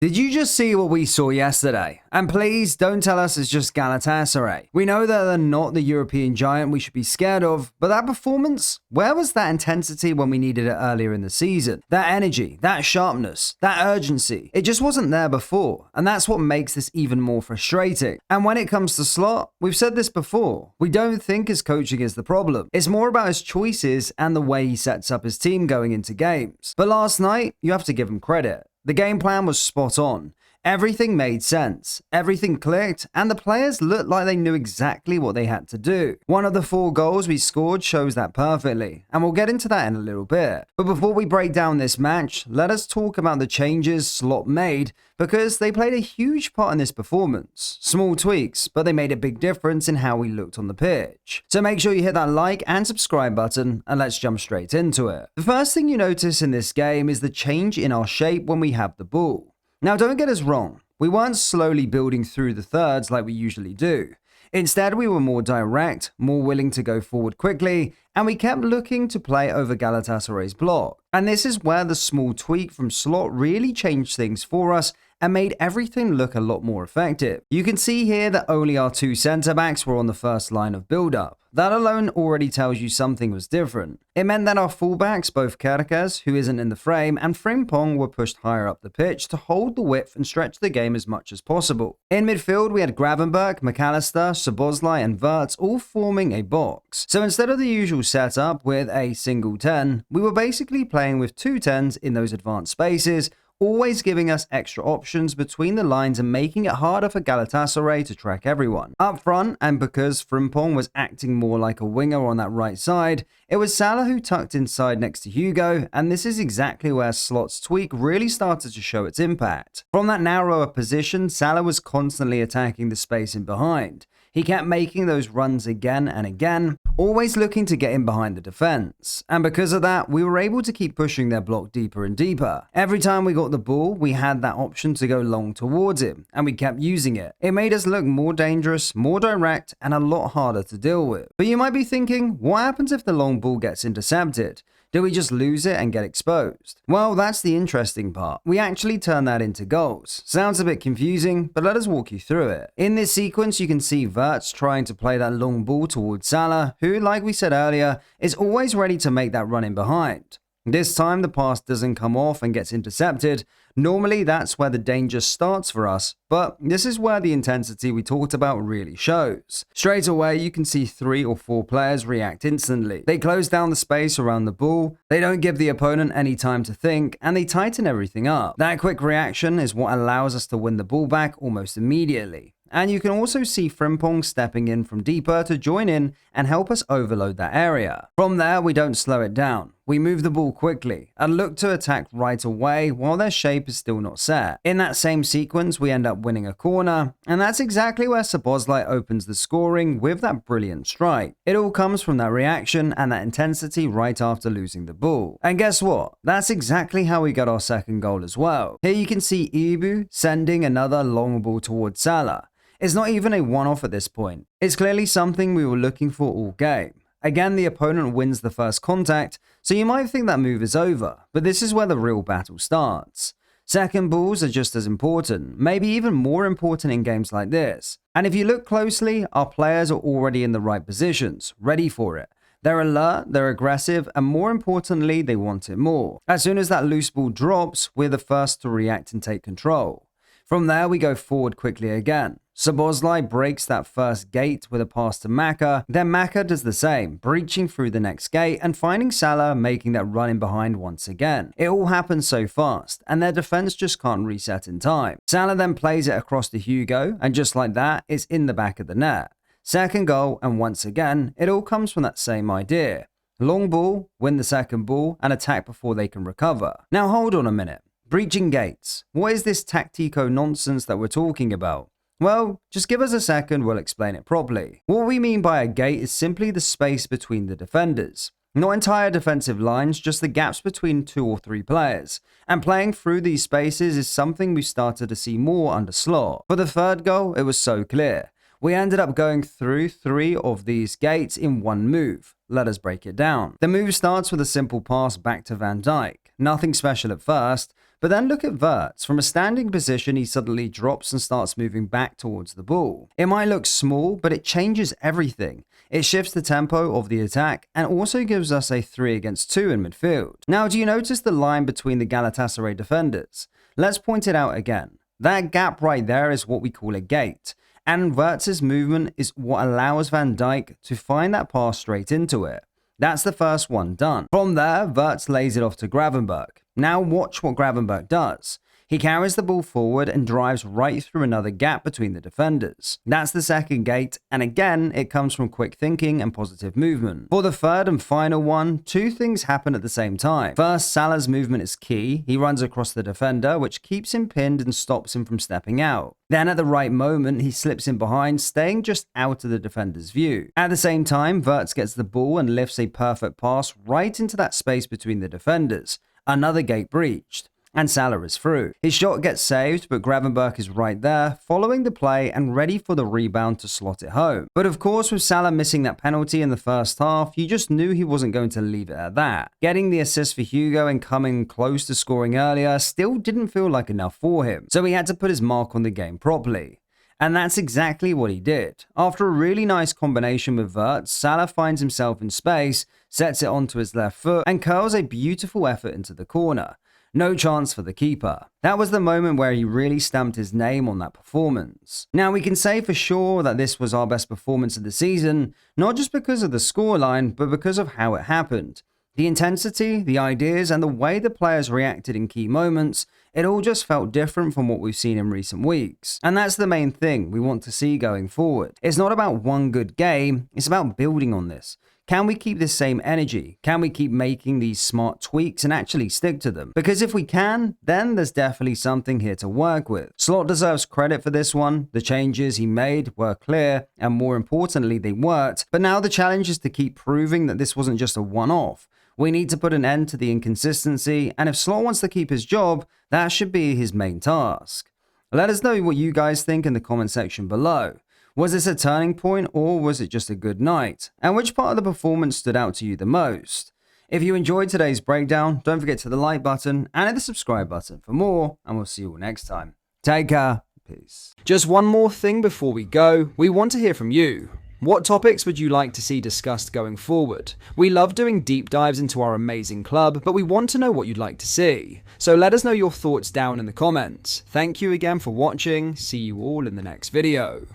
Did you just see what we saw yesterday? And please don't tell us it's just Galatasaray. We know that they're not the European giant we should be scared of, but that performance? Where was that intensity when we needed it earlier in the season? That energy, that sharpness, that urgency, it just wasn't there before, and that's what makes this even more frustrating. And when it comes to Slot, we've said this before, we don't think his coaching is the problem. It's more about his choices and the way he sets up his team going into games. But last night, you have to give him credit. The game plan was spot on. Everything made sense, everything clicked, and the players looked like they knew exactly what they had to do. One of the 4 goals we scored shows that perfectly, and we'll get into that in a little bit. But before we break down this match, let us talk about the changes Slot made, because they played a huge part in this performance. Small tweaks, but they made a big difference in how we looked on the pitch. So make sure you hit that like and subscribe button, and let's jump straight into it. The first thing you notice in this game is the change in our shape when we have the ball. Now don't get us wrong, we weren't slowly building through the thirds like we usually do. Instead, we were more direct, more willing to go forward quickly, and we kept looking to play over Galatasaray's block. And this is where the small tweak from Slot really changed things for us and made everything look a lot more effective. You can see here that only our 2 centre-backs were on the first line of build-up. That alone already tells you something was different. It meant that our fullbacks, both Kerkez, who isn't in the frame, and Frimpong were pushed higher up the pitch to hold the width and stretch the game as much as possible. In midfield, we had Gravenberch, McAllister, Szoboszlai, and Wirtz all forming a box. So instead of the usual setup with a single 10, we were basically playing with 2 10s in those advanced spaces, always giving us extra options between the lines and making it harder for Galatasaray to track everyone. Up front, and because Frimpong was acting more like a winger on that right side, it was Salah who tucked inside next to Hugo, and this is exactly where Slot's tweak really started to show its impact. From that narrower position, Salah was constantly attacking the space in behind. He kept making those runs again and again, always looking to get in behind the defense. And because of that, we were able to keep pushing their block deeper and deeper. Every time we got the ball, we had that option to go long towards him, and we kept using it. It made us look more dangerous, more direct, and a lot harder to deal with. But you might be thinking, what happens if the long ball gets intercepted? Do we just lose it and get exposed? Well, that's the interesting part. We actually turn that into goals. Sounds a bit confusing, but let us walk you through it. In this sequence, you can see Wirtz trying to play that long ball towards Salah, who, like we said earlier, is always ready to make that run in behind. This time, the pass doesn't come off and gets intercepted. Normally, that's where the danger starts for us, but this is where the intensity we talked about really shows. Straight away, you can see 3 or 4 players react instantly. They close down the space around the ball, they don't give the opponent any time to think, and they tighten everything up. That quick reaction is what allows us to win the ball back almost immediately. And you can also see Frimpong stepping in from deeper to join in and help us overload that area. From there, we don't slow it down. We move the ball quickly and look to attack right away while their shape is still not set. In that same sequence, we end up winning a corner, and that's exactly where Szoboszlai opens the scoring with that brilliant strike. It all comes from that reaction and that intensity right after losing the ball. And guess what? That's exactly how we got our second goal as well. Here you can see Ibu sending another long ball towards Salah. It's not even a one-off at this point. It's clearly something we were looking for all game. Again, the opponent wins the first contact, so you might think that move is over, but this is where the real battle starts. Second balls are just as important, maybe even more important in games like this. And if you look closely, our players are already in the right positions, ready for it. They're alert, they're aggressive, and more importantly, they want it more. As soon as that loose ball drops, we're the first to react and take control. From there, we go forward quickly again. Szoboszlai breaks that first gate with a pass to Maka, then Maka does the same, breaching through the next gate and finding Salah making that run in behind once again. It all happens so fast, and their defense just can't reset in time. Salah then plays it across to Hugo, and just like that, it's in the back of the net. Second goal, and once again, it all comes from that same idea. Long ball, win the second ball, and attack before they can recover. Now hold on a minute. Breaching gates. What is this tactico nonsense that we're talking about? Well, just give us a second, we'll explain it properly. What we mean by a gate is simply the space between the defenders. Not entire defensive lines, just the gaps between 2 or 3 players. And playing through these spaces is something we started to see more under Slot. For the third goal, it was so clear. We ended up going through 3 of these gates in one move. Let us break it down. The move starts with a simple pass back to Van Dijk. Nothing special at first, But then look at Wirtz. From a standing position, he suddenly drops and starts moving back towards the ball. It might look small, but it changes everything. It shifts the tempo of the attack and also gives us a 3 against 2 in midfield. Now, do you notice the line between the Galatasaray defenders? Let's point it out again. That gap right there is what we call a gate. And Wirtz's movement is what allows Van Dijk to find that pass straight into it. That's the first one done. From there, Wirtz lays it off to Gravenberch. Now watch what Gravenberch does. He carries the ball forward and drives right through another gap between the defenders. That's the second gate, and again, it comes from quick thinking and positive movement. For the third and final one, two things happen at the same time. First, Salah's movement is key. He runs across the defender, which keeps him pinned and stops him from stepping out. Then at the right moment, he slips in behind, staying just out of the defender's view. At the same time, Wirtz gets the ball and lifts a perfect pass right into that space between the defenders. Another gate breached. And Salah is through. His shot gets saved, but Gravenberch is right there, following the play and ready for the rebound to slot it home. But of course, with Salah missing that penalty in the first half, you just knew he wasn't going to leave it at that. Getting the assist for Hugo and coming close to scoring earlier still didn't feel like enough for him, so he had to put his mark on the game properly. And that's exactly what he did. After a really nice combination with Wirtz, Salah finds himself in space, sets it onto his left foot, and curls a beautiful effort into the corner. No chance for the keeper. That was the moment where he really stamped his name on that performance. Now, we can say for sure that this was our best performance of the season, not just because of the scoreline, but because of how it happened. The intensity, the ideas, and the way the players reacted in key moments, it all just felt different from what we've seen in recent weeks. And that's the main thing we want to see going forward. It's not about one good game, it's about building on this. Can we keep this same energy? Can we keep making these smart tweaks and actually stick to them? Because if we can, then there's definitely something here to work with. Slot deserves credit for this one. The changes he made were clear, and more importantly, they worked. But now the challenge is to keep proving that this wasn't just a one-off. We need to put an end to the inconsistency, and if Slot wants to keep his job, that should be his main task. Let us know what you guys think in the comment section below. Was this a turning point, or was it just a good night? And which part of the performance stood out to you the most? If you enjoyed today's breakdown, don't forget to hit the like button and hit the subscribe button for more, and we'll see you all next time. Take care. Peace. Just one more thing before we go. We want to hear from you. What topics would you like to see discussed going forward? We love doing deep dives into our amazing club, but we want to know what you'd like to see. So let us know your thoughts down in the comments. Thank you again for watching. See you all in the next video.